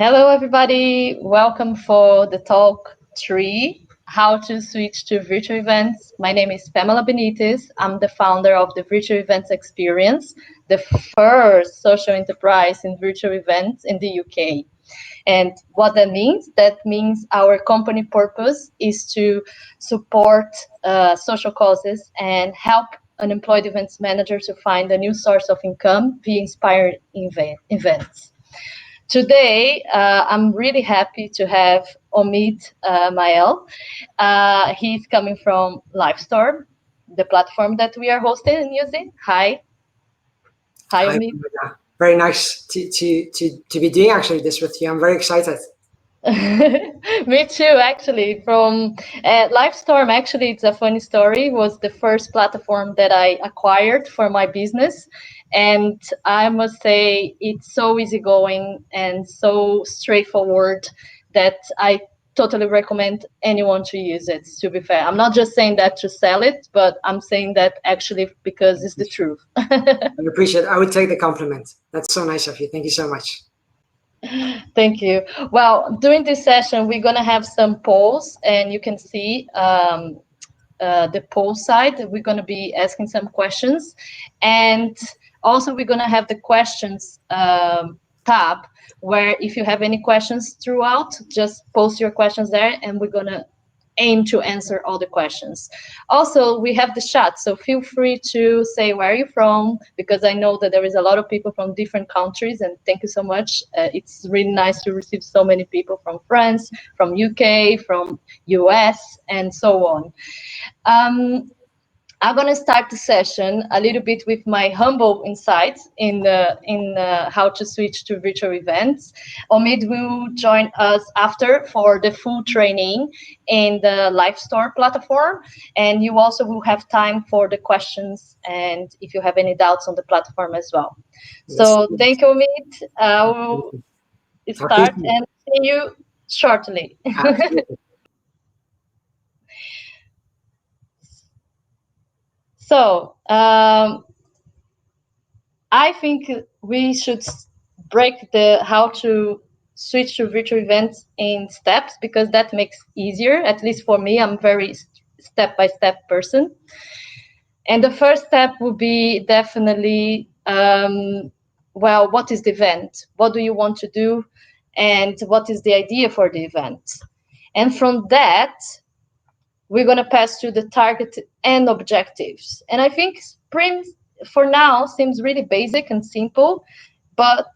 Hello, everybody. Welcome for the talk 3, how to switch to virtual events. My name is Pamela Benitez. I'm the founder of the Virtual Events Experience, the first social enterprise in virtual events in the UK. And what that means our company purpose is to support social causes and help unemployed events managers to find a new source of income via inspired events. Today, I'm really happy to have Omid Mael. He's coming from Livestorm, the platform that we are hosting and using. Hi, Omid. Pamela. Very nice to be doing actually this with you. I'm very excited. Me too, actually. From Livestorm, actually, it's a funny story. It was the first platform that I acquired for my business. And I must say, it's so easygoing and so straightforward that I totally recommend anyone to use it, to be fair. I'm not just saying that to sell it, but I'm saying that actually because it's the truth. I appreciate it. I would take the compliment. That's so nice of you. Thank you so much. Thank you. Well, during this session, we're going to have some polls, and you can see the poll side. We're going to be asking some questions, and also we're going to have the questions tab, where if you have any questions throughout, just post your questions there, and we're going to aim to answer all the questions. Also, we have the chat, so feel free to say where you're from, because I know that there is a lot of people from different countries, and thank you so much. It's really nice to receive so many people from France, from UK, from US, and so on. I'm going to start the session a little bit with my humble insights in how to switch to virtual events. Omid will join us after for the full training in the Livestorm platform, and you also will have time for the questions and if you have any doubts on the platform as well. So thank you, Omid. I will start and see you shortly. So I think we should break how to switch to virtual events in steps, because that makes easier. At least for me, I'm very step-by-step person. And the first step would be definitely, well, what is the event? What do you want to do? And what is the idea for the event? And from that, we're going to pass to the target and objectives. And I think sprint for now seems really basic and simple, but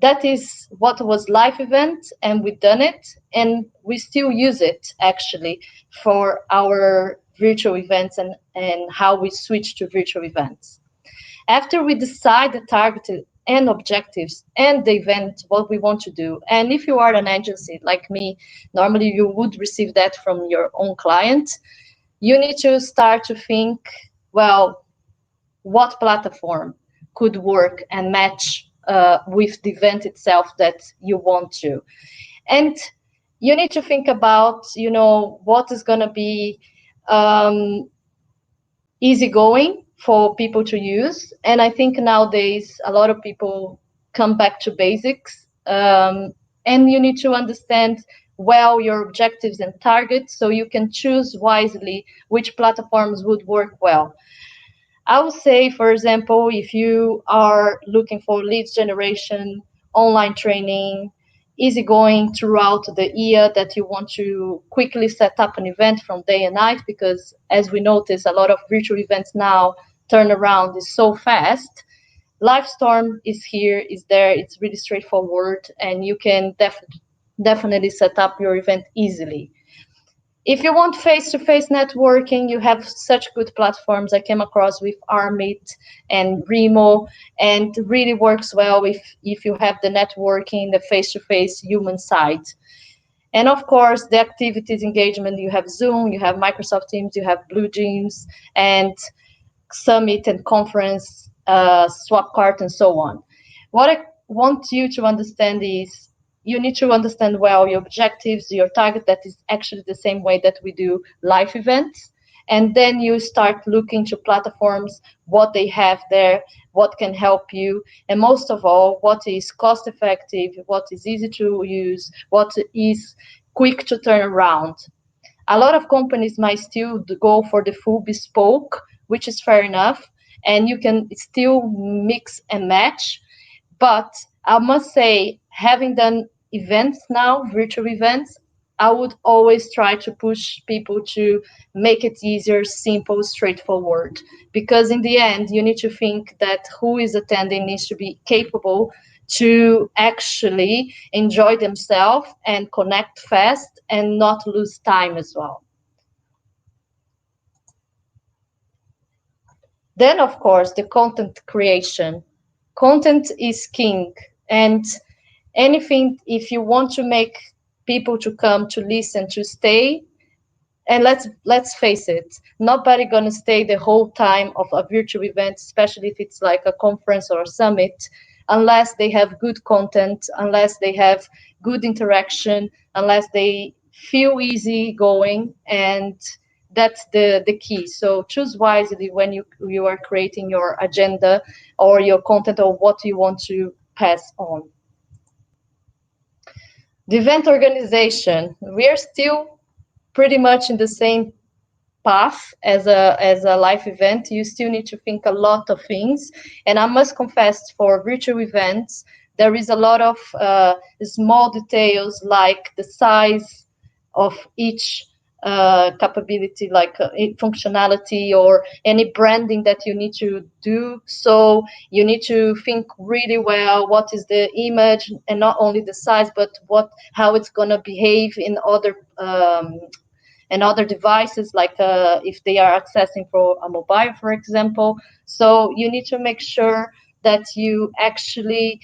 that is what was live event, and we've done it, and we still use it actually for our virtual events and how we switch to virtual events. After we decide the target and objectives and the event, what we want to do. And if you are an agency like me, normally you would receive that from your own client. You need to start to think, well, what platform could work and match with the event itself that you want to. And you need to think about, what is going to be easygoing for people to use. And I think nowadays a lot of people come back to basics, and you need to understand well your objectives and targets so you can choose wisely which platforms would work well. I would say, for example, if you are looking for leads generation, online training, easygoing throughout the year, that you want to quickly set up an event from day and night, because as we notice, a lot of virtual events now turnaround is so fast. Livestorm is here, is there, it's really straightforward, and you can definitely set up your event easily. If you want face-to-face networking, you have such good platforms. I came across with Omid and Remo, and really works well if you have the networking, the face-to-face human side. And of course, the activities engagement, you have Zoom, you have Microsoft Teams, you have Blue Jeans, and Summit and Conference, Swapcart, and so on. What I want you to understand is you need to understand well your objectives, your target. That is actually the same way that we do live events. and then you start looking to platforms, what they have there, what can help you, and most of all, what is cost effective, what is easy to use, what is quick to turn around. A lot of companies might still go for the full bespoke, which is fair enough, and you can still mix and match. But I must say, having done events now, virtual events, I would always try to push people to make it easier, simple, straightforward. Because in the end, you need to think that who is attending needs to be capable to actually enjoy themselves and connect fast and not lose time as well. Then, of course, the content creation. Content is king, and anything, if you want to make people to come to listen, to stay, and let's face it, nobody gonna stay the whole time of a virtual event, especially if it's like a conference or a summit, unless they have good content, unless they have good interaction, unless they feel easy going, and that's the key. So choose wisely when you are creating your agenda or your content or what you want to pass on. The event organization, we are still pretty much in the same path as a live event. You still need to think a lot of things, and I must confess, for virtual events there is a lot of small details, like the size of each capability, like functionality or any branding that you need to do. So you need to think really well what is the image, and not only the size, but how it's going to behave in other and other devices, like if they are accessing for a mobile, for example. So you need to make sure that you actually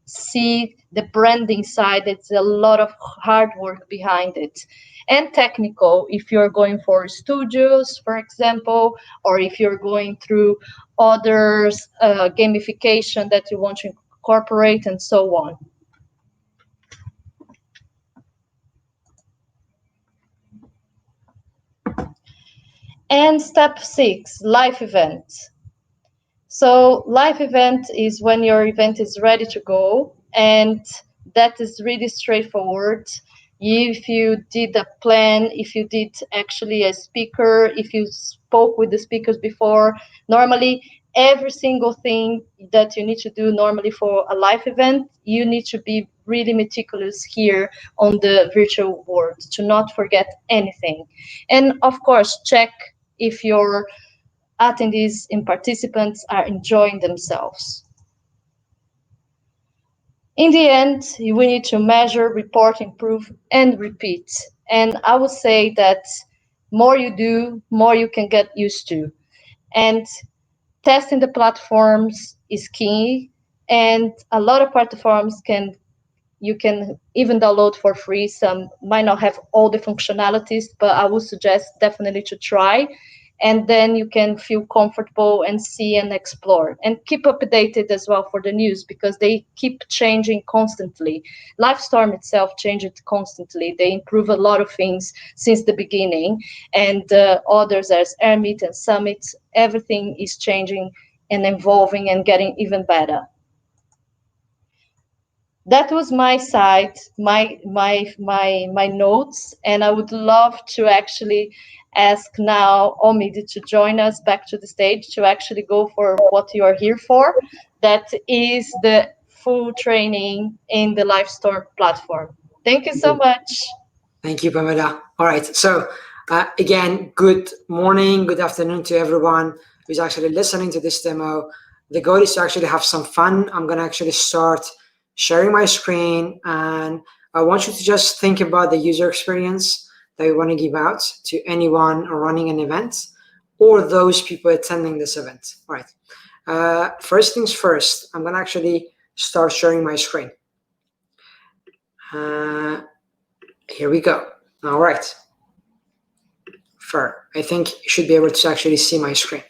see the branding side. It's a lot of hard work behind it. And technical, if you're going for studios, for example, or if you're going through others, gamification that you want to incorporate, and so on. And step 6, live event. So live event is when your event is ready to go, and that is really straightforward. If you did a plan, if you did actually a speaker, if you spoke with the speakers before, normally every single thing that you need to do normally for a live event, you need to be really meticulous here on the virtual world to not forget anything. And of course, check if your attendees and participants are enjoying themselves. In the end, we need to measure, report, improve, and repeat. And I would say that more you do, more you can get used to. And testing the platforms is key. And a lot of platforms you can even download for free. Some might not have all the functionalities, but I would suggest definitely to try. And then you can feel comfortable and see and explore. And keep updated as well for the news, because they keep changing constantly. Livestorm itself changes constantly. They improve a lot of things since the beginning. And others as Airmeet and Summit, everything is changing and evolving and getting even better. That was my side, my notes, and I would love to actually ask now Omid to join us back to the stage to actually go for what you are here for. That is the full training in the Livestorm platform. Thank you so much. Thank you, Pamela. All right. So again, good morning, good afternoon to everyone who's actually listening to this demo. The goal is to actually have some fun. I'm going to actually start sharing my screen, and I want you to just think about the user experience that we want to give out to anyone running an event or those people attending this event. All right. First things first, I'm going to actually start sharing my screen. Here we go. All right. I think you should be able to actually see my screen.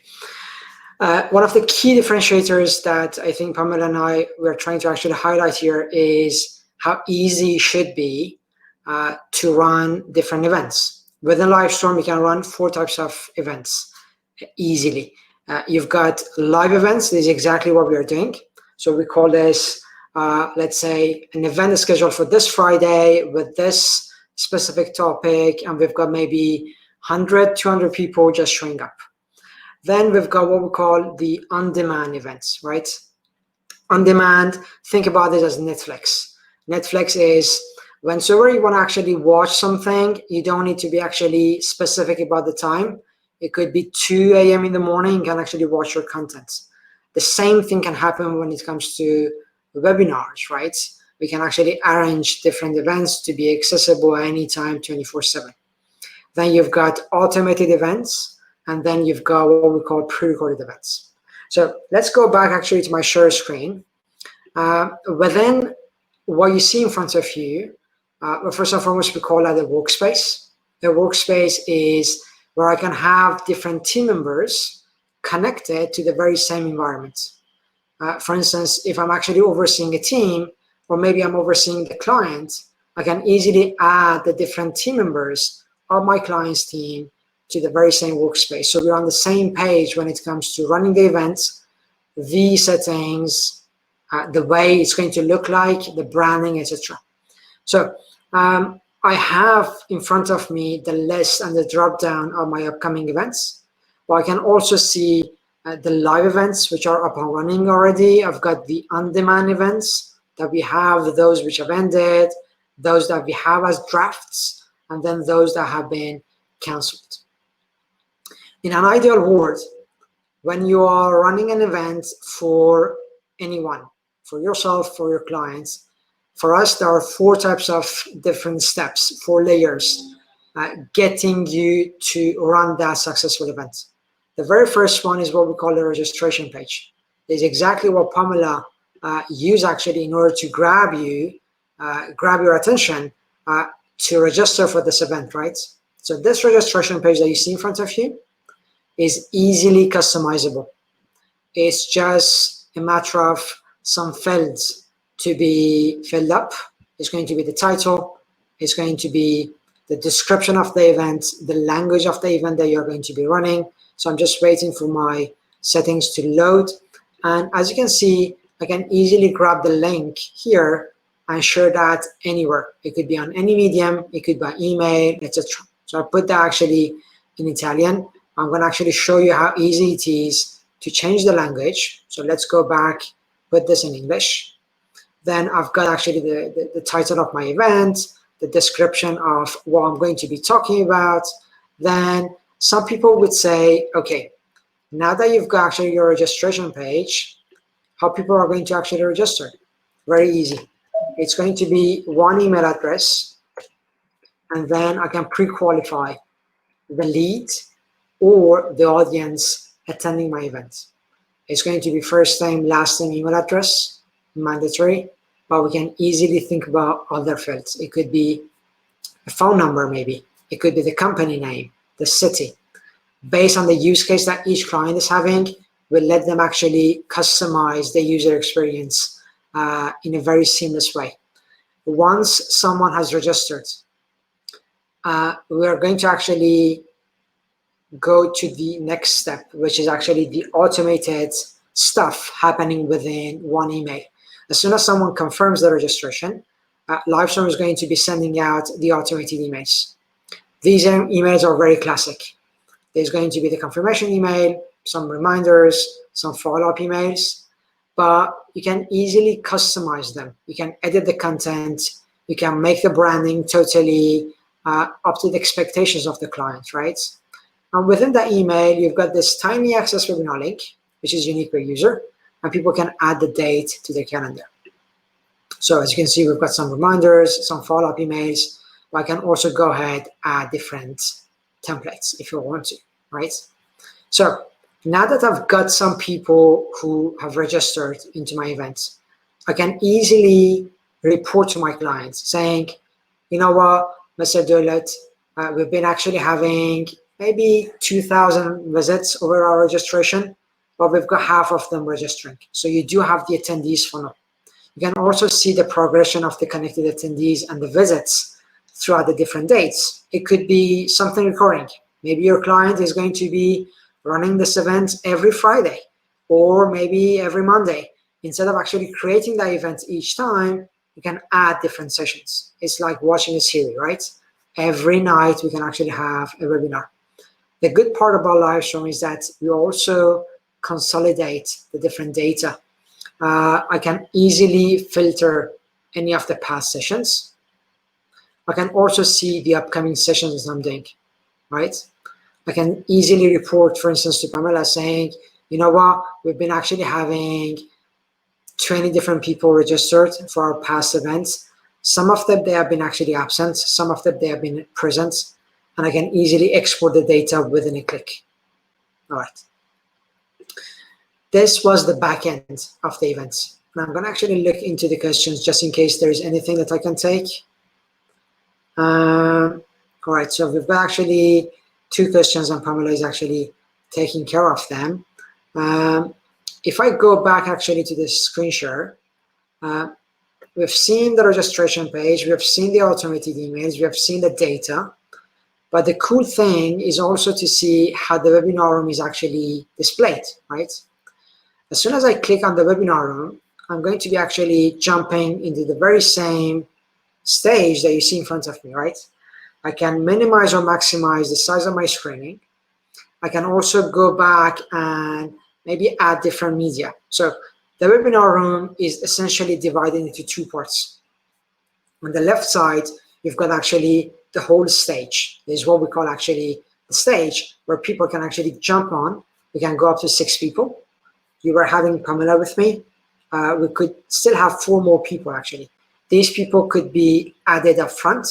One of the key differentiators that I think Pamela and I were trying to actually highlight here is how easy it should be to run different events. Within Livestorm, you can run 4 types of events easily. You've got live events. This is exactly what we are doing. So we call this, let's say, an event is scheduled for this Friday with this specific topic, and we've got maybe 100, 200 people just showing up. Then we've got what we call the on-demand events, right? On-demand, think about this as Netflix. Netflix is whenever you want to actually watch something, you don't need to be actually specific about the time. It could be 2 a.m. in the morning, you can actually watch your content. The same thing can happen when it comes to webinars, right? We can actually arrange different events to be accessible anytime, 24/7. Then you've got automated events, and then you've got what we call pre-recorded events. So let's go back actually to my share screen. Within what you see in front of you, first and foremost, we call that a workspace. A workspace is where I can have different team members connected to the very same environment. For instance, if I'm actually overseeing a team, or maybe I'm overseeing the client, I can easily add the different team members of my client's team to the very same workspace. So we're on the same page when it comes to running the events, the settings, the way it's going to look like, the branding, etc. So I have in front of me the list and the drop down of my upcoming events. But I can also see the live events, which are up and running already. I've got the on-demand events that we have, those which have ended, those that we have as drafts, and then those that have been canceled. In an ideal world, when you are running an event for anyone, for yourself, for your clients, for us, there are 4 types of different steps, 4 layers, getting you to run that successful event. The very first one is what we call the registration page. It's exactly what Pamela used actually in order to grab your attention to register for this event, right? So this registration page that you see in front of you is easily customizable. It's just a matter of some fields to be filled up. It's going to be the title, it's going to be the description of the event, the language of the event that you're going to be running. So I'm just waiting for my settings to load. And as you can see, I can easily grab the link here and share that anywhere. It could be on any medium, it could be by email, etc. So I put that actually in Italian. I'm going to actually show you how easy it is to change the language. So let's go back, put this in English. Then I've got actually the title of my event, the description of what I'm going to be talking about. Then some people would say, okay, now that you've got actually your registration page, how people are going to actually register? Very easy. It's going to be one email address, and then I can pre-qualify the lead or the audience attending my event. It's going to be first name, last name, email address, mandatory, but we can easily think about other fields. It could be a phone number maybe. It could be the company name, the city. Based on the use case that each client is having, we'll let them actually customize the user experience in a very seamless way. Once someone has registered, we are going to actually go to the next step, which is actually the automated stuff happening within one email. As soon as someone confirms the registration, Livestorm is going to be sending out the automated emails. These emails are very classic. There's going to be the confirmation email, some reminders, some follow-up emails, but you can easily customize them. You can edit the content. You can make the branding totally up to the expectations of the client, right? And within that email, you've got this tiny access webinar link, which is unique per user, and people can add the date to their calendar. So as you can see, we've got some reminders, some follow-up emails, but I can also go ahead add different templates if you want to, right? So now that I've got some people who have registered into my events, I can easily report to my clients saying, you know what, Mr. Dullet, we've been actually having maybe 2,000 visits over our registration, but we've got half of them registering. So you do have the attendees funnel. You can also see the progression of the connected attendees and the visits throughout the different dates. It could be something recurring. Maybe your client is going to be running this event every Friday or maybe every Monday. Instead of actually creating that event each time, you can add different sessions. It's like watching a series, right? Every night we can actually have a webinar. The good part about Livestorm is that we also consolidate the different data. I can easily filter any of the past sessions. I can also see the upcoming sessions that I'm doing, right? I can easily report, for instance, to Pamela saying, you know what, we've been actually having 20 different people registered for our past events. Some of them, they have been actually absent. Some of them, they have been present. And I can easily export the data within a click. All right. This was the back end of the events. And I'm going to actually look into the questions just in case there is anything that I can take. All right, so we've got actually 2 questions and Pamela is actually taking care of them. If I go back actually to the screen share, we've seen the registration page, we've seen the automated emails, we have seen the data. But the cool thing is also to see how the webinar room is actually displayed, right? As soon as I click on the webinar room, I'm going to be actually jumping into the very same stage that you see in front of me, right? I can minimize or maximize the size of my screening. I can also go back and maybe add different media. So the webinar room is essentially divided into 2 parts. On the left side, you've got actually the whole stage. This is what we call actually the stage, where people can actually jump on. We can go up to 6 people. You were having Pamela with me. We could still have 4 more people actually. These people could be added up front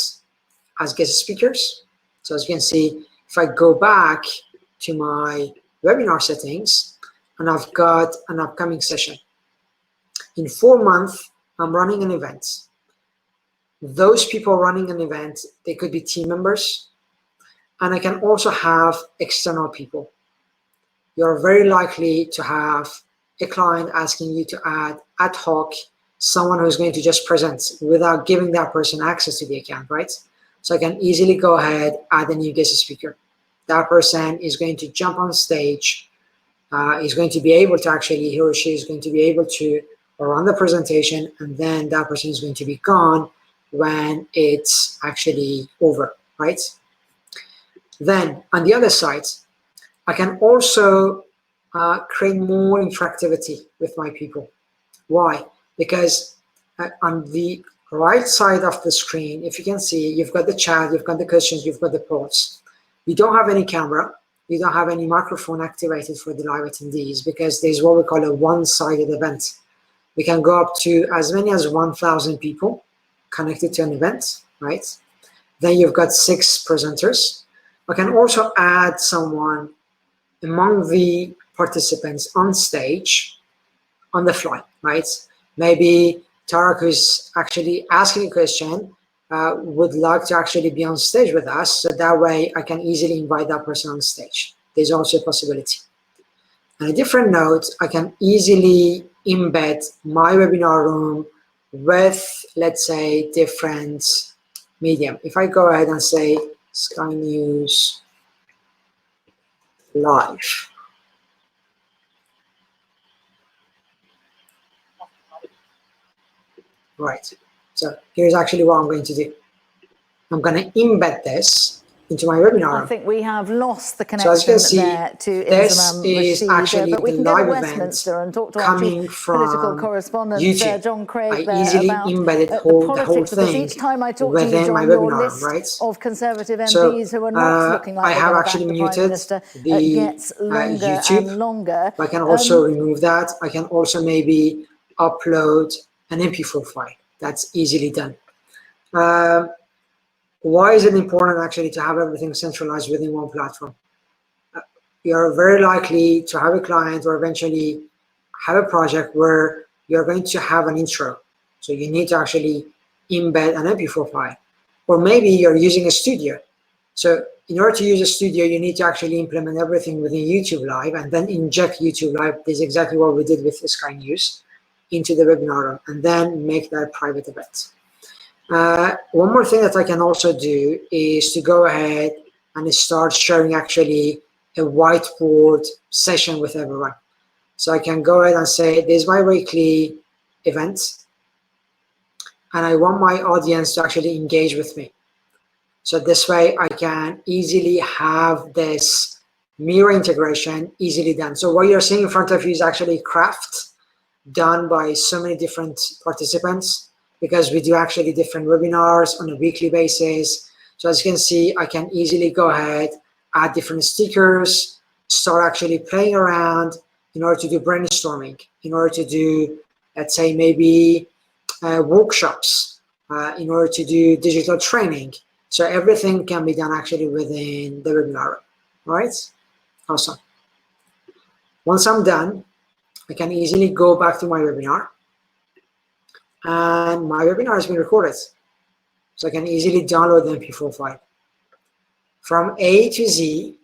as guest speakers. So as you can see, if I go back to my webinar settings, and I've got an upcoming session. In 4 months, I'm running an event. Those people running an event, they could be team members, and I can also have external people. You're very likely to have a client asking you to add ad hoc someone who's going to just present without giving that person access to the account, right? So I can easily go ahead, add a new guest speaker. That person is going to jump on stage, is going to be able to actually, he or she is going to be able to run the presentation, and then that person is going to be gone when it's actually over, right? Then on the other side, I can also create more interactivity with my people. Why? Because on the right side of the screen, if you can see, you've got the chat, you've got the questions, you've got the polls. You don't have any camera, you don't have any microphone activated for the live attendees, because there's what we call a one-sided event. We can go up to as many as 1,000 people connected to an event, right? Then you've got 6 presenters. I can also add someone among the participants on stage on the fly, right? Maybe Tarek, who's actually asking a question, would like to actually be on stage with us, so that way I can easily invite that person on stage. There's also a possibility. On a different note, I can easily embed my webinar room with, let's say, different medium. If I go ahead and say Sky News Live, right, so here's actually what I'm going to do. I'm going to embed this into my webinar. I think we have lost the connection there to Inzamam Rashid, but we can go to Westminster and talk to our chief political correspondent, John Craig, there about the politics, because each time I talk to you, John, your list of Conservative MPs who are not looking like they're going to back the Prime Minister gets longer and longer. I can also remove that. I can also maybe upload an MP4 file. That's easily done. Why is it important actually to have everything centralized within one platform? You're very likely to have a client or eventually have a project where you're going to have an intro. So you need to actually embed an MP4 file. Or maybe you're using a studio. So in order to use a studio, you need to actually implement everything within YouTube Live and then inject YouTube Live. This is exactly what we did with Sky News into the webinar room, and then make that a private event. One more thing that I can also do is to go ahead and start sharing actually a whiteboard session with everyone. So I can go ahead and say, this is my weekly event, and I want my audience to actually engage with me. So this way I can easily have this mirror integration easily done. So what you're seeing in front of you is actually craft done by so many different participants, because we do actually different webinars on a weekly basis. So as you can see, I can easily go ahead, add different stickers, start actually playing around in order to do brainstorming, in order to do, let's say, maybe workshops, in order to do digital training. So everything can be done actually within the webinar. All right, awesome. Once I'm done, I can easily go back to my webinar, and my webinar has been recorded. So I can easily download the MP4 file. From A to Z,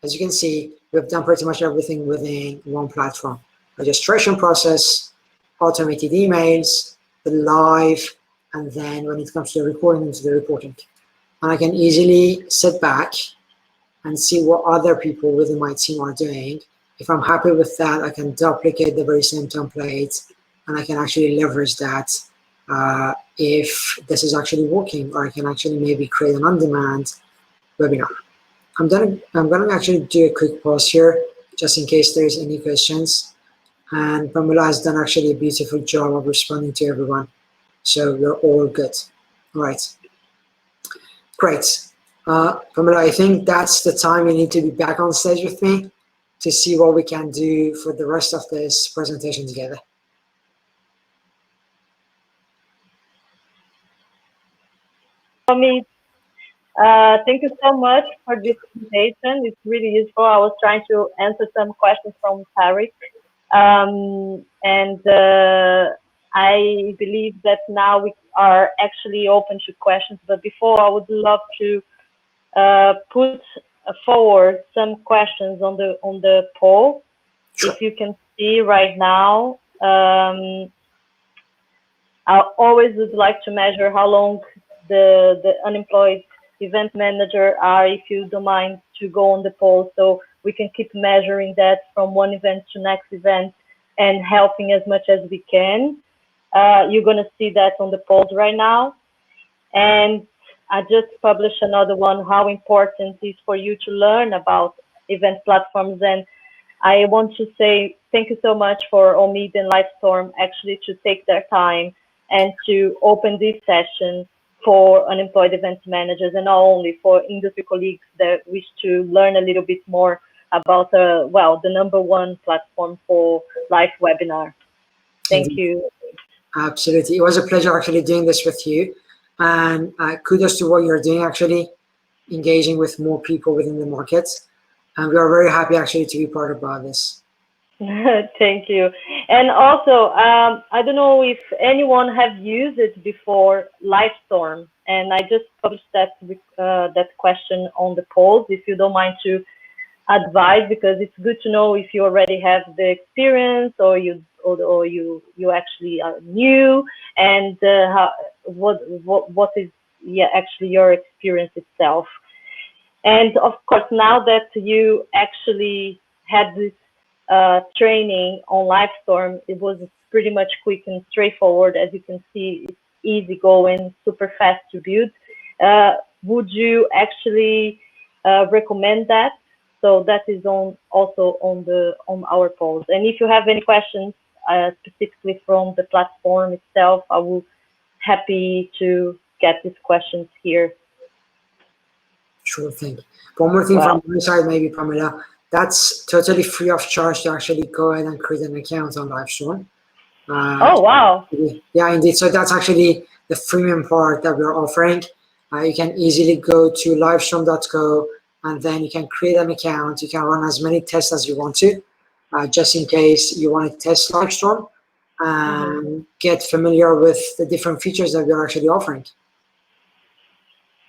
as you can see, we've done pretty much everything within one platform. Registration process, automated emails, the live, and then when it comes to the recording, into the reporting. And I can easily sit back and see what other people within my team are doing. If I'm happy with that, I can duplicate the very same template, and I can actually leverage that if this is actually working, or I can actually maybe create an on-demand webinar. I'm gonna actually do a quick pause here, just in case there's any questions. And Pamela has done actually a beautiful job of responding to everyone. So we're all good. All right, great. Pamela, I think that's the time you need to be back on stage with me to see what we can do for the rest of this presentation together. Omid, thank you so much for this presentation. It's really useful. I was trying to answer some questions from Tariq. I believe that now we are actually open to questions, but before I would love to put forward some questions on the poll. Sure. If you can see right now, I always would like to measure how long the unemployed event manager are, if you don't mind to go on the poll, so we can keep measuring that from one event to next event and helping as much as we can. You're going to see that on the polls right now. And I just published another one, how important it is for you to learn about event platforms. And I want to say thank you so much for Omid and Livestorm actually to take their time and to open this session for unemployed event managers, and not only for industry colleagues that wish to learn a little bit more about the #1 platform for live webinar. Thank you. Absolutely. It was a pleasure actually doing this with you. And kudos to what you're doing, actually, engaging with more people within the market. And we are very happy actually to be part of this. Thank you. And also, I don't know if anyone have used it before, Livestorm, and I just published that question on the polls. If you don't mind to advise, because it's good to know if you already have the experience, or you actually are new, and what is actually your experience itself. And of course, now that you actually had this training on Livestorm, it was pretty much quick and straightforward. As you can see, it's easy going, super fast to build. Would you actually recommend that? So that is also on our polls. And if you have any questions specifically from the platform itself, I will happy to get these questions here. Sure thing. One more thing from my side, maybe, Pamela. That's totally free of charge to actually go ahead and create an account on Livestorm. Oh, wow. Yeah, indeed. So that's actually the freemium part that we're offering. You can easily go to livestorm.co, and then you can create an account. You can run as many tests as you want to, just in case you want to test Livestorm and get familiar with the different features that we're actually offering.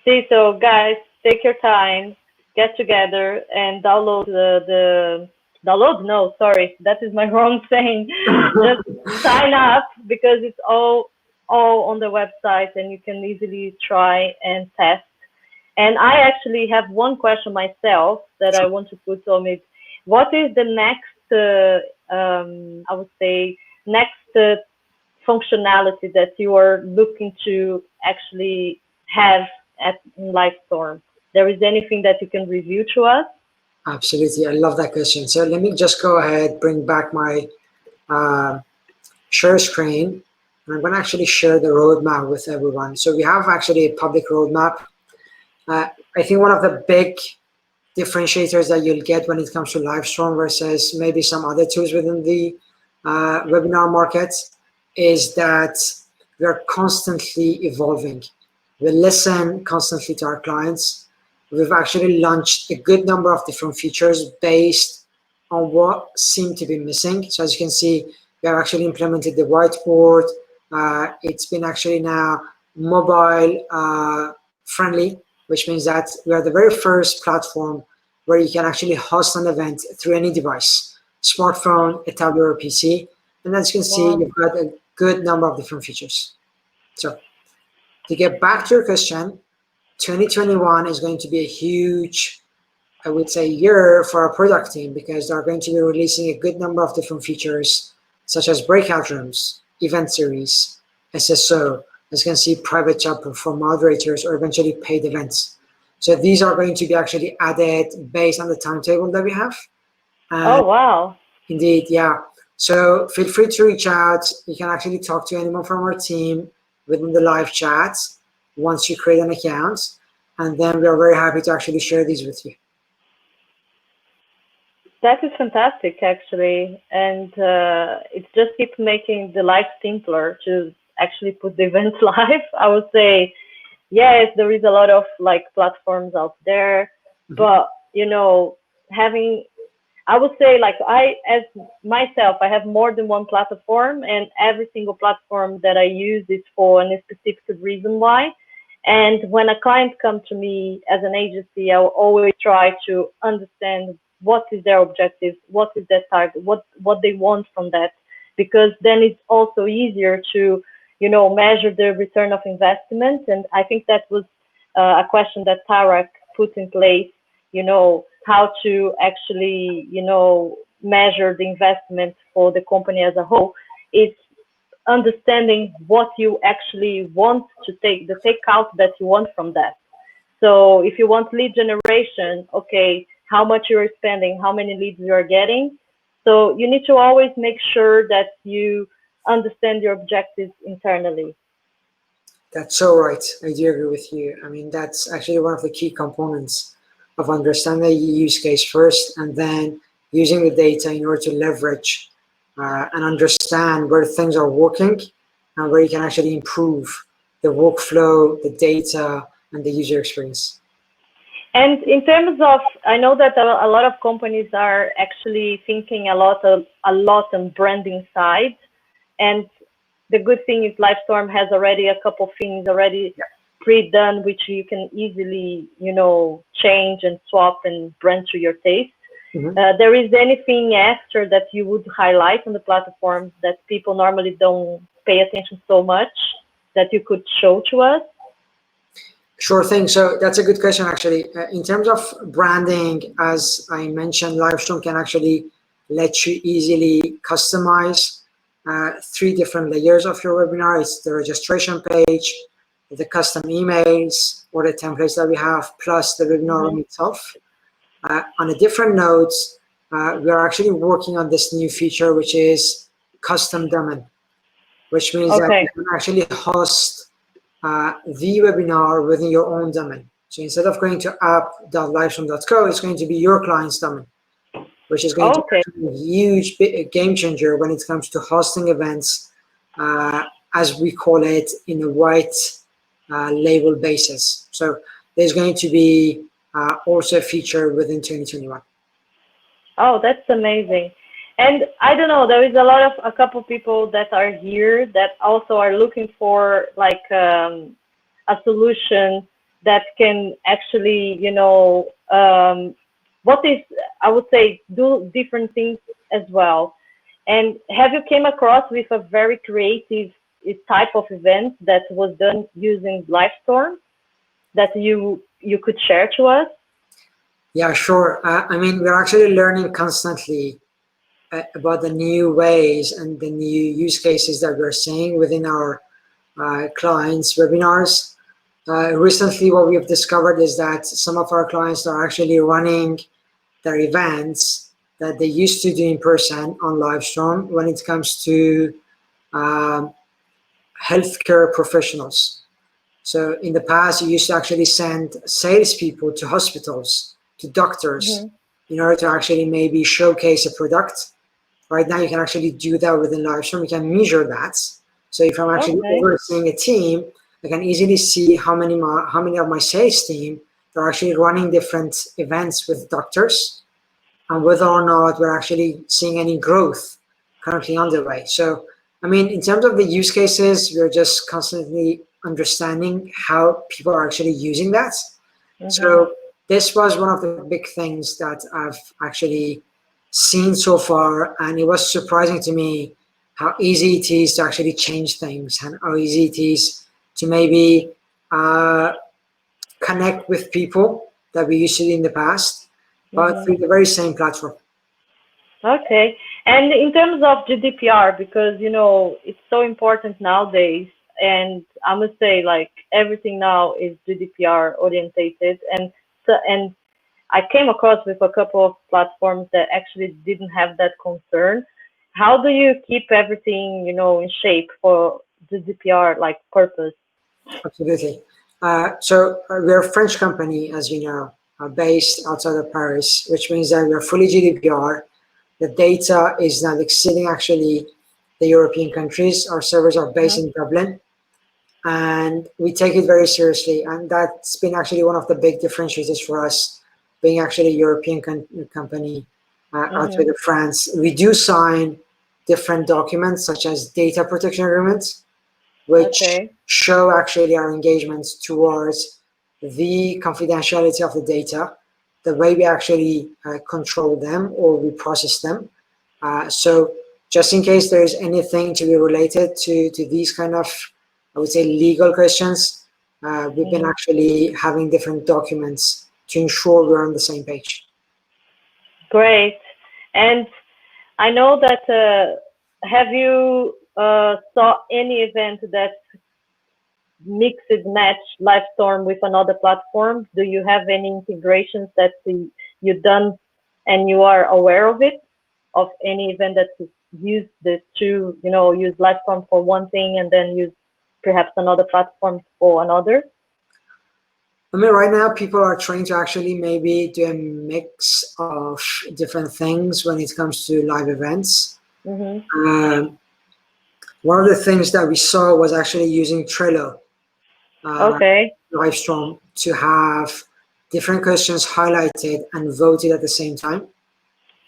See, so guys, take your time, get together and download that is my wrong saying. Just sign up, because it's all all on the website, and you can easily try and test. And I actually have one question myself that I want to put on it. What is the next, I would say, next functionality that you are looking to actually have at Livestorm? There is anything that you can review to us? Absolutely, I love that question. So let me just go ahead, bring back my share screen, and I'm going to actually share the roadmap with everyone. So we have actually a public roadmap. I think one of the big differentiators that you'll get when it comes to Livestorm versus maybe some other tools within the webinar market is that we are constantly evolving. We listen constantly to our clients. We've actually launched a good number of different features based on what seemed to be missing. So as you can see, we have actually implemented the whiteboard. It's been actually now mobile friendly, which means that we are the very first platform where you can actually host an event through any device, smartphone, a tablet, or a PC. And as you can see, you've got a good number of different features. So to get back to your question, 2021 is going to be a huge, I would say, year for our product team, because they're going to be releasing a good number of different features, such as breakout rooms, event series, SSO, as you can see, private chat for moderators, or eventually paid events. So these are going to be actually added based on the timetable that we have. Oh, wow. Indeed, yeah. So feel free to reach out. You can actually talk to anyone from our team within the live chat once you create an account. And then we are very happy to actually share these with you. That is fantastic, actually. And it just keeps making the life simpler to actually put the events live. I would say, yes, there is a lot of like platforms out there, but you know, I would say, like, as myself, I have more than one platform, and every single platform that I use is for a specific reason why. And when a client comes to me as an agency, I will always try to understand what is their objective, what is their target, what they want from that, because then it's also easier to, you know, measure the return of investment. And I think that was a question that Tarak put in place, you know, how to actually, you know, measure the investment for the company as a whole. It's understanding what you actually want to take, the takeout that you want from that. So if you want lead generation, okay, how much you're spending, how many leads you are getting. So you need to always make sure that you understand your objectives internally. That's so right. I do agree with you. I mean, that's actually one of the key components of understanding the use case first, and then using the data in order to leverage and understand where things are working and where you can actually improve the workflow, the data, and the user experience. And in terms of, I know that a lot of companies are actually thinking a lot on branding side. And the good thing is Livestorm has already a couple of things already pre-done, which you can easily, you know, change and swap and brand to your taste. There is anything extra that you would highlight on the platform that people normally don't pay attention so much that you could show to us? Sure thing. So that's a good question, actually. In terms of branding, as I mentioned, Livestorm can actually let you easily customize 3 different layers of your webinar. It's the registration page, the custom emails, or the templates that we have, plus the webinar room itself. On a different note, we are actually working on this new feature, which is custom domain, which means that you can actually host the webinar within your own domain. So instead of going to app.livestorm.co, it's going to be your client's domain, which is going to be a huge game changer when it comes to hosting events, as we call it, in a white label basis. So there's going to be also a feature within 2021. Oh, that's amazing. And I don't know, there is a couple people that are here that also are looking for like a solution that can actually, you know, I would say, do different things as well. And have you came across with a very creative type of event that was done using Livestorm that you could share to us? Yeah, sure. I mean, we're actually learning constantly about the new ways and the new use cases that we're seeing within our clients' webinars. Recently, what we've discovered is that some of our clients are actually running their events that they used to do in person on Livestorm when it comes to healthcare professionals. So in the past, you used to actually send salespeople to hospitals, to doctors, in order to actually maybe showcase a product. Right now, you can actually do that within Livestorm. You can measure that. So if I'm actually overseeing a team, I can easily see how many of my sales team are actually running different events with doctors, and whether or not we're actually seeing any growth currently underway. So, I mean, in terms of the use cases, we're just constantly understanding how people are actually using that. So this was one of the big things that I've actually seen so far, and it was surprising to me how easy it is to actually change things and how easy it is to maybe connect with people that we used to do in the past, but through the very same platform. Okay. And in terms of GDPR, because, you know, it's so important nowadays, and I must say, like, everything now is GDPR orientated. And I came across with a couple of platforms that actually didn't have that concern. How do you keep everything, you know, in shape for GDPR, like, purpose? Absolutely. So we're a French company, as you know, based outside of Paris, which means that we're fully GDPR. The data is not exceeding actually the European countries. Our servers are based in Dublin, and we take it very seriously. And that's been actually one of the big differentiators for us, being actually a European company outside of France. We do sign different documents such as data protection agreements, which show actually our engagements towards the confidentiality of the data, the way we actually control them or we process them. So just in case there is anything to be related to these kind of, I would say, legal questions, we've been actually having different documents to ensure we're on the same page. Great. And I know that, have you saw any event that mixed match Livestorm with another platform? Do you have any integrations that you've done and you are aware of it, of any event that use the two, you know, use Livestorm for one thing and then use perhaps another platform for another? I mean, right now people are trying to actually maybe do a mix of different things when it comes to live events. One of the things that we saw was actually using Trello, Livestorm, to have different questions highlighted and voted at the same time.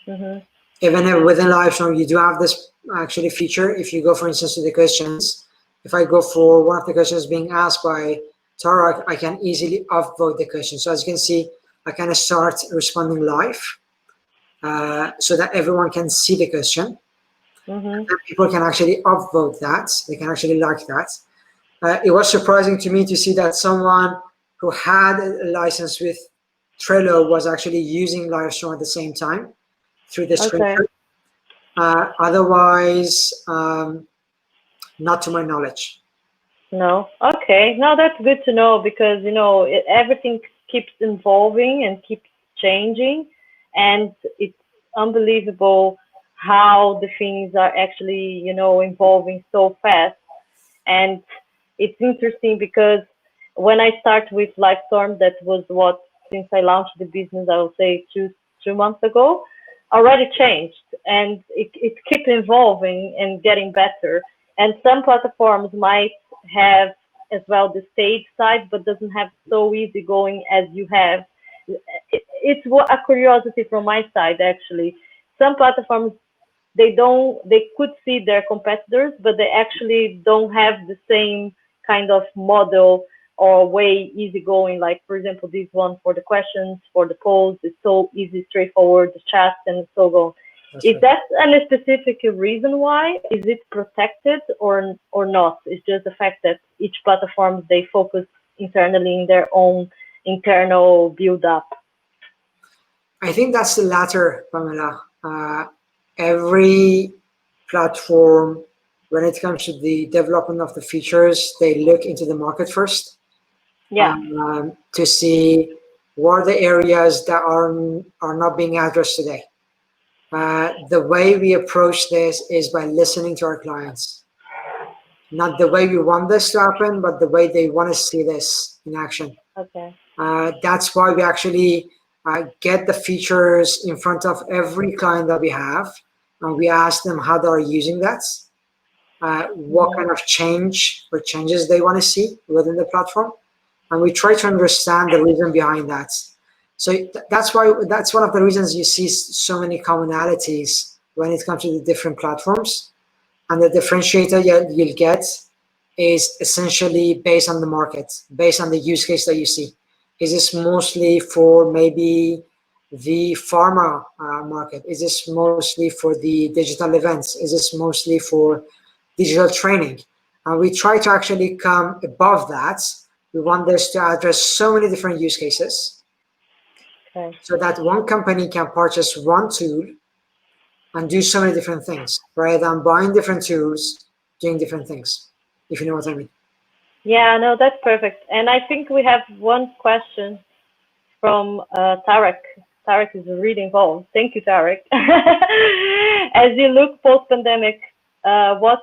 Even within Livestorm, you do have this actually feature. If you go, for instance, to the questions, if I go for one of the questions being asked by Tara, I can easily upvote the question. So as you can see, I kind of start responding live so that everyone can see the question. And people can actually upvote that. They can actually like that. It was surprising to me to see that someone who had a license with Trello was actually using Livestorm at the same time through the screenshot. Otherwise, not to my knowledge. No. Okay. No, that's good to know, because, you know, everything keeps evolving and keeps changing, and it's unbelievable how the things are actually, you know, evolving so fast. And it's interesting because when I start with Livestorm, that was what, since I launched the business, I will say two months ago, already changed, and it keeps evolving and getting better. And some platforms might have as well the stage side, but doesn't have so easy going as you have. It's a curiosity from my side, actually. Some platforms, they could see their competitors, but they actually don't have the same kind of model or way easy going. Like, for example, this one for the questions, for the polls, it's so easy, straightforward, the chat, and so on. Is that a specific reason why? Is it protected or not? It's just the fact that each platform, they focus internally in their own internal build-up. I think that's the latter, Pamela. Every platform, when it comes to the development of the features, they look into the market first. Yeah. To see what are the areas that are not being addressed today. The way we approach this is by listening to our clients. Not the way we want this to happen, but the way they want to see this in action. Okay. That's why we actually get the features in front of every client that we have. And we ask them how they are using that, what kind of change or changes they want to see within the platform. And we try to understand the reason behind that. So that's one of the reasons you see so many commonalities when it comes to the different platforms. And the differentiator you'll get is essentially based on the market, based on the use case that you see. Is this mostly for maybe the pharma market? Is this mostly for the digital events? Is this mostly for digital training? We try to actually come above that. We want this to address so many different use cases, so that one company can purchase one tool and do so many different things, rather than buying different tools, doing different things, if you know what I mean. Yeah, no, that's perfect. And I think we have one question from Tarek. Tarek is really involved. Thank you, Tarek. As you look post-pandemic, what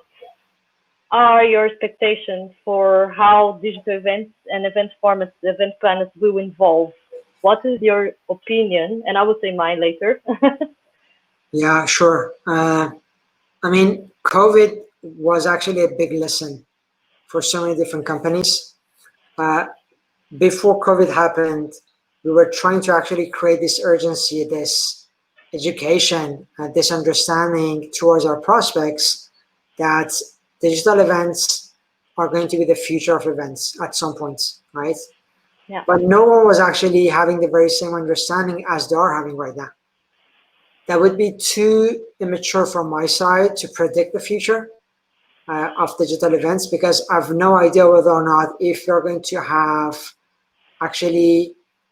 are your expectations for how digital events and event formats, event planners will evolve? What is your opinion? And I will say mine later. Yeah, sure. I mean, COVID was actually a big lesson for so many different companies. Before COVID happened, we were trying to actually create this urgency, this education, this understanding towards our prospects that digital events are going to be the future of events at some point, right? Yeah. But no one was actually having the very same understanding as they are having right now. That would be too immature from my side to predict the future of digital events, because I have no idea whether or not if you're going to have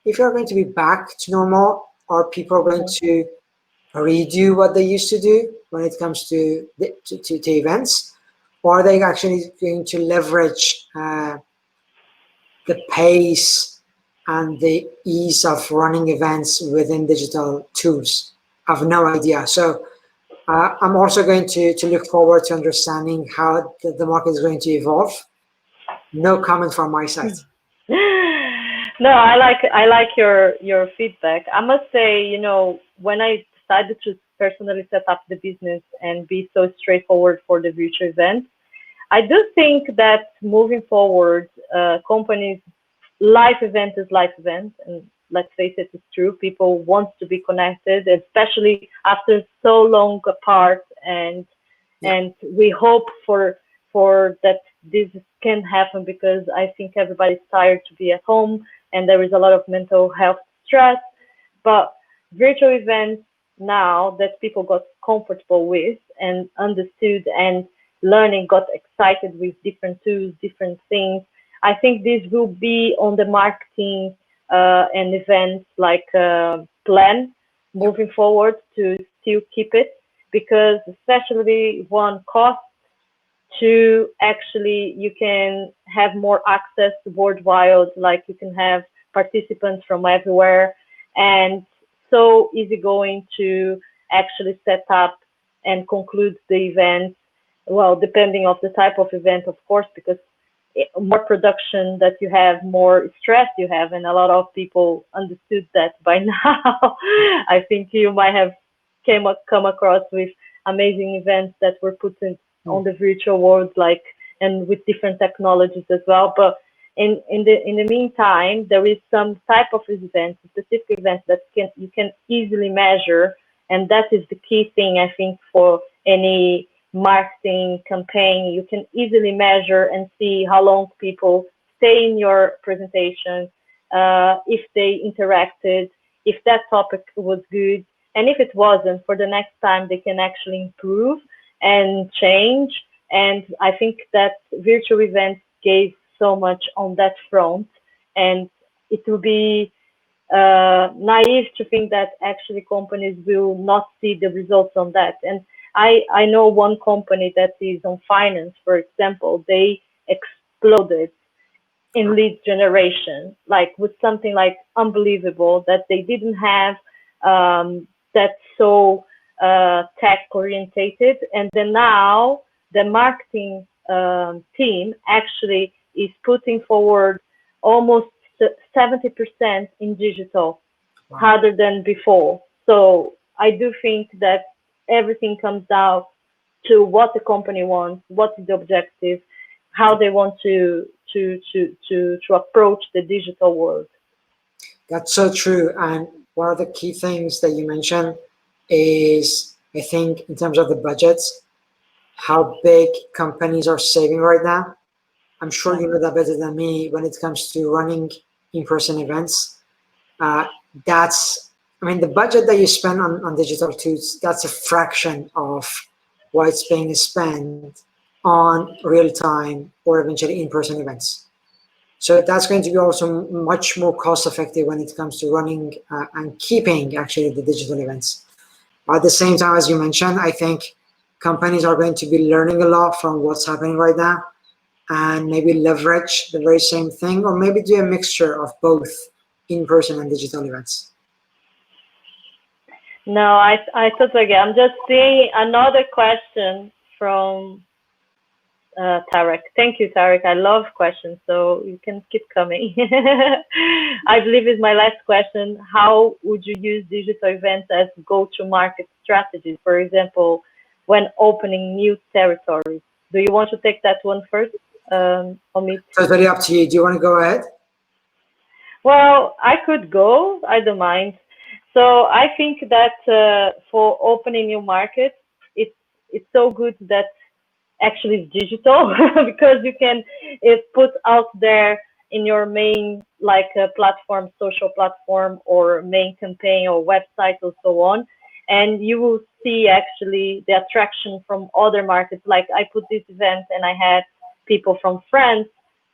if you're going to be back to normal, or people are going to redo what they used to do when it comes to events, or are they actually going to leverage the pace and the ease of running events within digital tools? I have no idea. So I'm also going to look forward to understanding how the market is going to evolve. No comment from my side. No, I like your feedback. I must say, you know, when I decided to personally set up the business and be so straightforward for the virtual event, I do think that moving forward, companies, live event is live event, and let's face it, it's true. People want to be connected, especially after so long apart, and we hope for that this can happen, because I think everybody's tired to be at home and there is a lot of mental health stress. But virtual events now that people got comfortable with and understood and learning, got excited with different tools, different things, I think this will be on the marketing and events like plan moving forward to still keep it, because especially one, cost, two, actually you can have more access worldwide, like you can have participants from everywhere, and so easygoing to actually set up and conclude the event, well, depending of the type of event, of course, because more production that you have, more stress you have, and a lot of people understood that by now. I think you might have come across with amazing events that were put in on the virtual world, like, and with different technologies as well. But in the meantime, there is some type of events, specific events that you can easily measure, and that is the key thing, I think, for any marketing campaign. You can easily measure and see how long people stay in your presentation, if they interacted, if that topic was good, And if it wasn't, for the next time, they can actually improve and change. And I think that virtual events gave so much on that front. And it will be naive to think that actually companies will not see the results on that. And I know one company that is on finance, for example, they exploded in lead generation, like with something like unbelievable that they didn't have that so tech orientated. And then now the marketing team actually is putting forward almost 70% in digital rather than before. So I do think that everything comes down to what the company wants, what is the objective, how they want to approach the digital world. That's so true. And one of the key things that you mentioned is, I think, in terms of the budgets, how big companies are saving right now. I'm sure you know that better than me when it comes to running in-person events. The budget that you spend on digital tools, that's a fraction of what's being spent on real-time or eventually in-person events. So that's going to be also much more cost-effective when it comes to running and keeping actually the digital events. At the same time, as you mentioned, I think companies are going to be learning a lot from what's happening right now and maybe leverage the very same thing, or maybe do a mixture of both in-person and digital events. No, I totally agree. I'm just seeing another question from Tarek. Thank you, Tarek. I love questions, so you can keep coming. I believe it's my last question. How would you use digital events as go-to-market strategies, for example, when opening new territories? Do you want to take that one first, Omid? Totally up to you. Do you want to go ahead? Well, I could go. I don't mind. So I think that for opening new markets, it's so good that actually it's digital because you can put out there in your main platform, social platform, or main campaign or website or so on, and you will see actually the attraction from other markets. Like I put this event and I had people from France,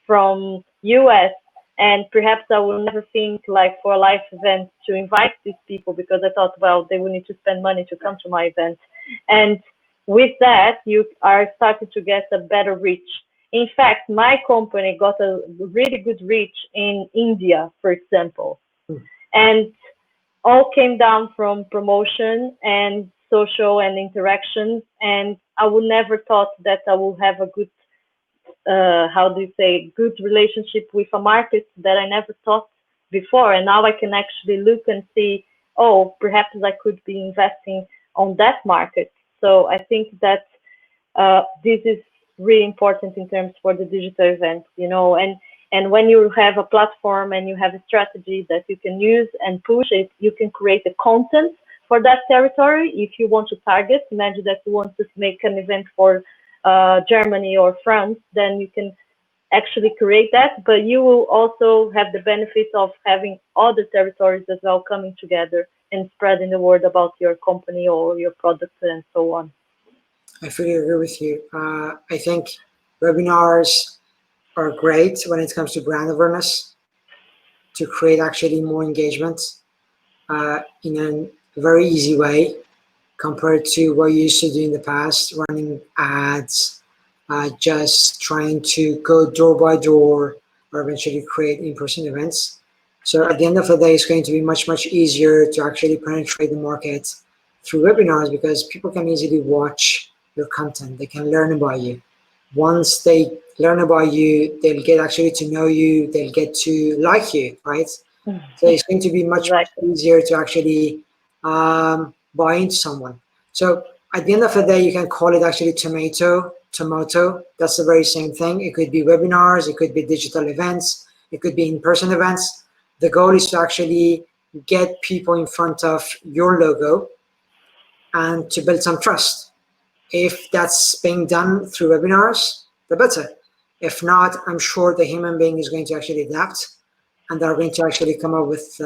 from US, and perhaps I will never think like for a live event to invite these people because I thought, well, they will need to spend money to come to my event. And with that, you are starting to get a better reach. In fact, my company got a really good reach in India, for example. And all came down from promotion and social and interactions. And I would never thought that I will have a good, good relationship with a market that I never thought before. And now I can actually look and see, oh, perhaps I could be investing on that market. So I think that this is really important in terms for the digital event, and when you have a platform and you have a strategy that you can use and push it, you can create the content for that territory. If you want to target, imagine that you want to make an event for Germany or France, then you can actually create that, but you will also have the benefit of having other territories as well coming together and spreading the word about your company or your product and so on. I fully agree with you. I think webinars are great when it comes to brand awareness, to create actually more engagement in a very easy way compared to what you used to do in the past, running ads, just trying to go door by door or eventually create in-person events. So at the end of the day, it's going to be much, much easier to actually penetrate the market through webinars because people can easily watch your content. They can learn about you. Once they learn about you, they'll get actually to know you. They'll get to like you, right? So it's going to be much, much easier to actually buy into someone. So at the end of the day, you can call it actually tomato. That's the very same thing. It could be webinars. It could be digital events. It could be in-person events. The goal is to actually get people in front of your logo and to build some trust. If that's being done through webinars, the better. If not, I'm sure the human being is going to actually adapt and they're going to actually come up with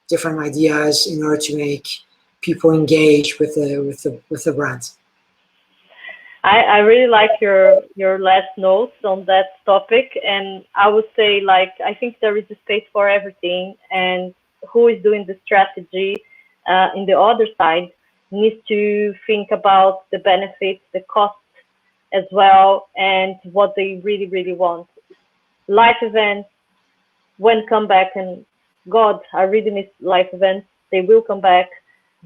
different ideas in order to make people engage with the brand. I really like your last notes on that topic, and I would say, like, I think there is a space for everything, and who is doing the strategy in the other side needs to think about the benefits, the costs as well, and what they really want. Live events, when come back, and God, I really miss live events. They will come back.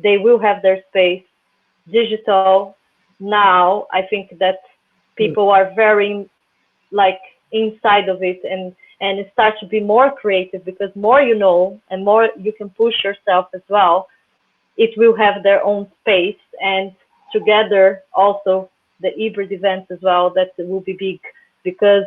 They will have their space. Digital, now I think that people are very like inside of it, and start to be more creative, because more you know and more you can push yourself as well, it will have their own space. And together also the hybrid events as well, that will be big, because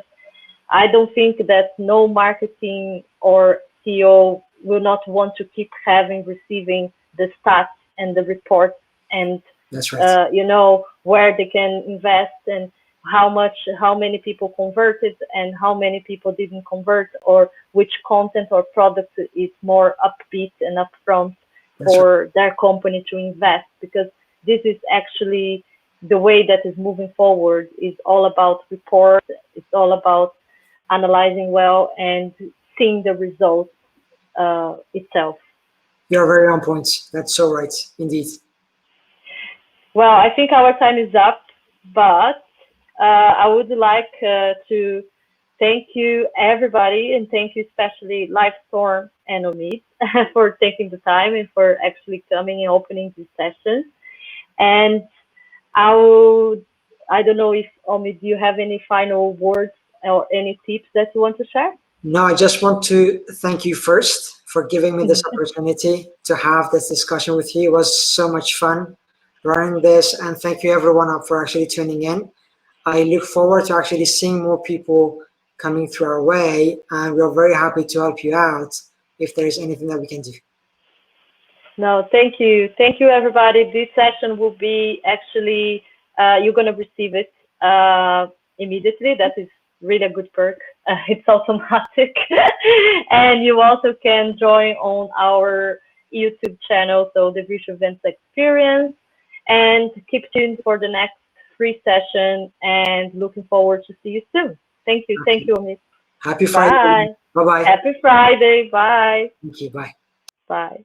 I don't think that no marketing or CEO will not want to keep receiving the stats and the reports, and that's right. you know, where they can invest, and how many people converted and how many people didn't convert, or which content or product is more upbeat and upfront for their company to invest, because this is actually the way that is moving forward. Is all about reports. It's all about analyzing well and seeing the results itself. You're very on point. That's so right, indeed. Well, I think our time is up, but I would like to thank you, everybody, and thank you especially Livestorm and Omid for taking the time and for actually coming and opening this session. And I don't know if, Omid, do you have any final words or any tips that you want to share? No, I just want to thank you first for giving me this opportunity to have this discussion with you. It was so much fun running this, and thank you everyone for actually tuning in. I look forward to actually seeing more people coming through our way, and we're very happy to help you out if there is anything that we can do. No, thank you. Thank you, everybody. This session will be actually, you're going to receive it immediately. That is really a good perk. It's automatic. And you also can join on our YouTube channel, so the Virtual Events Experience. And keep tuned for the next free session, and looking forward to see you soon. Thank you. Thank you, Omid. Happy Friday. Bye. Bye-bye. Happy Friday. Bye. Thank you. Bye. Bye.